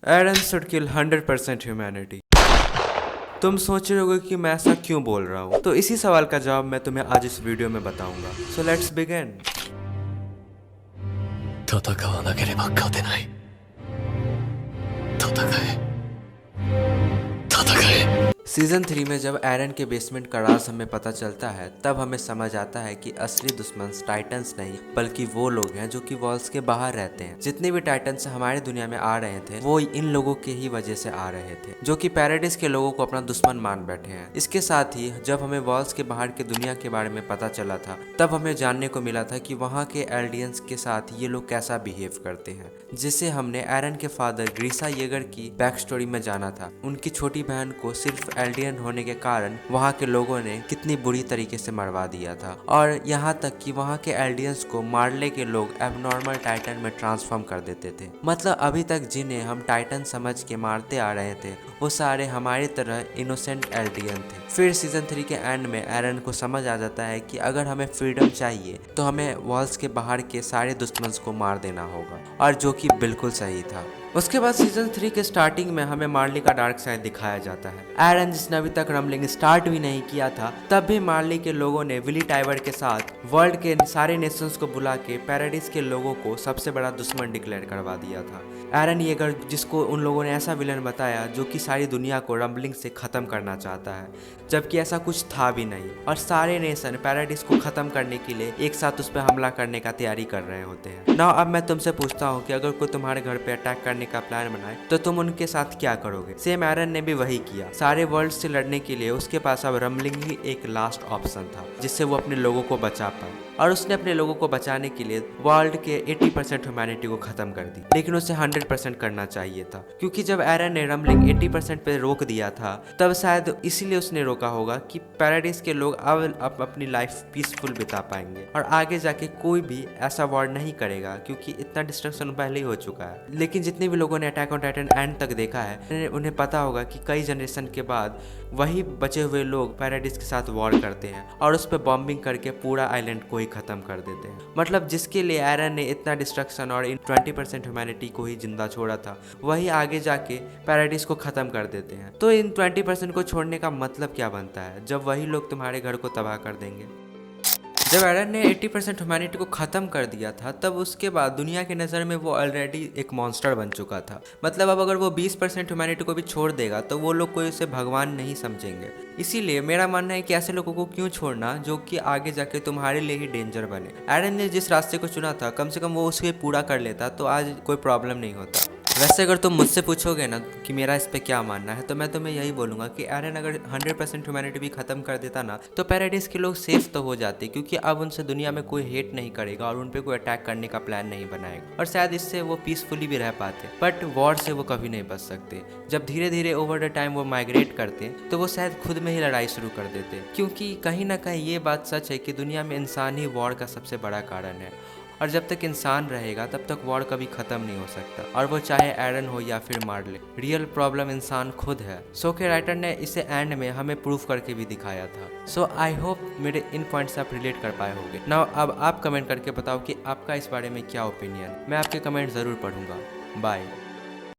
Eran should kill 100% humanity. तुम सोच रहे होगे कि मैं ऐसा क्यों बोल रहा हूँ, तो इसी सवाल का जवाब मैं तुम्हें आज इस वीडियो में बताऊंगा। So let's begin. 戦わなければ勝てない。戦え。戦え。 सीजन 3 में जब एरन के बेसमेंट का राज हमें पता चलता है, तब हमें समझ आता है कि असली दुश्मन टाइटन्स नहीं बल्कि वो लोग हैं जो कि वॉल्स के बाहर रहते हैं। जितने भी टाइटन्स हमारे दुनिया में आ रहे थे वो इन लोगों के ही वजह से आ रहे थे, जो कि पैराडाइस के लोगों को अपना दुश्मन मान बैठे हैं। इसके साथ ही जब हमें वॉल्स के बाहर की दुनिया के बारे में पता चला था, तब हमें जानने को मिला था कि वहाँ के एल्डियंस के साथ ये लोग कैसा बिहेव करते हैं, जिसे हमने एरन के फादर ग्रीसा येगर की बैक स्टोरी में जाना था। उनकी छोटी बहन को सिर्फ एल्डियन होने के कारण वहाँ के लोगों ने कितनी बुरी तरीके से मरवा दिया था, और यहाँ तक कि वहाँ के एल्डियंस को मारले के लोग एबनॉर्मल टाइटन में ट्रांसफॉर्म कर देते थे। मतलब अभी तक जिन्हें हम टाइटन समझ के मारते आ रहे थे वो सारे हमारी तरह इनोसेंट एल्डियन थे। फिर सीजन 3 के एंड में एरन को समझ आ जाता है कि अगर हमें फ्रीडम चाहिए तो हमें वॉल्स के बाहर के सारे दुश्मन को मार देना होगा, और जो कि बिल्कुल सही था। उसके बाद सीजन 3 के स्टार्टिंग में हमें मार्ली का डार्क साइड दिखाया जाता है। एरन जिसने अभी तक रम्बलिंग स्टार्ट भी नहीं किया था, तब भी मार्ली के लोगों ने विली टाइवर के साथ वर्ल्ड के सारे नेशंस को बुला के पैराडाइस के लोगों को सबसे बड़ा दुश्मन डिक्लेयर करवा दिया था। एरन येगर, जिसको उन लोगों ने ऐसा विलन बताया जो कि सारी दुनिया को रम्बलिंग से ख़त्म करना चाहता है, जबकि ऐसा कुछ था भी नहीं, और सारे नेशन पैराडाइस को ख़त्म करने के लिए एक साथ उस पर हमला करने का तैयारी कर रहे होते हैं। ना अब मैं तुमसे पूछता हूँ कि अगर कोई तुम्हारे घर पे अटैक करने का प्लान बनाए तो तुम उनके साथ क्या करोगे? सेम एरन ने भी वही किया। सारे वर्ल्ड से लड़ने के लिए उसके पास अब रम्बलिंग ही एक लास्ट ऑप्शन था जिससे वो अपने लोगों को बचा पाए, और उसने अपने लोगों को बचाने के लिए वर्ल्ड के 80% ह्यूमैनिटी को खत्म कर दी। लेकिन उसे 100% करना चाहिए था, क्योंकि जब एरन ने रम्बलिंग 80% पे रोक दिया था तब शायद इसीलिए उसने रोका होगा कि पैराडाइस के लोग अब अपनी लाइफ पीसफुल बिता पाएंगे और आगे जाके कोई भी ऐसा वॉर नहीं करेगा, क्योंकि इतना डिस्ट्रक्शन पहले ही हो चुका है। लेकिन जितने भी लोगों ने अटैक ऑन टाइटन एंड तक देखा है, उन्हें पता होगा कि कई जनरेशन के बाद वही बचे हुए लोग पैराडाइस के साथ वॉर करते हैं और उस पर बॉम्बिंग करके पूरा आइलैंड को ही खत्म कर देते हैं। मतलब जिसके लिए एरन ने इतना डिस्ट्रक्शन और इन 20% ह्यूमैनिटी को ही जिंदा छोड़ा था, वही आगे जाके पैराडाइस को खत्म कर देते हैं। तो इन 20% को छोड़ने का मतलब क्या बनता है जब वही लोग तुम्हारे घर को तबाह कर देंगे? जब एरन ने 80% ह्यूमैनिटी को ख़त्म कर दिया था, तब उसके बाद दुनिया की नज़र में वो ऑलरेडी एक मॉन्स्टर बन चुका था। मतलब अब अगर वो 20% ह्यूमैनिटी को भी छोड़ देगा तो वो लोग कोई उसे भगवान नहीं समझेंगे। इसीलिए मेरा मानना है कि ऐसे लोगों को क्यों छोड़ना जो कि आगे जाके तुम्हारे लिए ही डेंजर बने। एरन ने जिस रास्ते को चुना था, कम से कम वो उसे पूरा कर लेता तो आज कोई प्रॉब्लम नहीं होता। वैसे अगर तुम मुझसे पूछोगे ना कि मेरा इस पे क्या मानना है, तो मैं तुम्हें यही बोलूँगा कि एरन अगर 100% ह्यूमैनिटी भी ख़त्म कर देता ना, तो पैराडाइस के लोग सेफ तो हो जाते, क्योंकि अब उनसे दुनिया में कोई हेट नहीं करेगा और उन पे कोई अटैक करने का प्लान नहीं बनाएगा, और शायद इससे वो पीसफुली भी रह पाते। बट वॉर से वो कभी नहीं बच सकते। जब धीरे धीरे ओवर द टाइम वो माइग्रेट करते तो वो शायद खुद में ही लड़ाई शुरू कर देते, क्योंकि कहीं ना कहीं ये बात सच है कि दुनिया में इंसान ही वॉर का सबसे बड़ा कारण है, और जब तक इंसान रहेगा तब तक वॉर कभी ख़त्म नहीं हो सकता, और वो चाहे एरन हो या फिर मार्ले। रियल प्रॉब्लम इंसान खुद है। सो के राइटर ने इसे एंड में हमें प्रूफ करके भी दिखाया था। सो आई होप मेरे इन पॉइंट्स आप रिलेट कर पाए होंगे। नाउ अब आप कमेंट करके बताओ कि आपका इस बारे में क्या ओपिनियन। मैं आपके कमेंट ज़रूर पढ़ूंगा। बाय।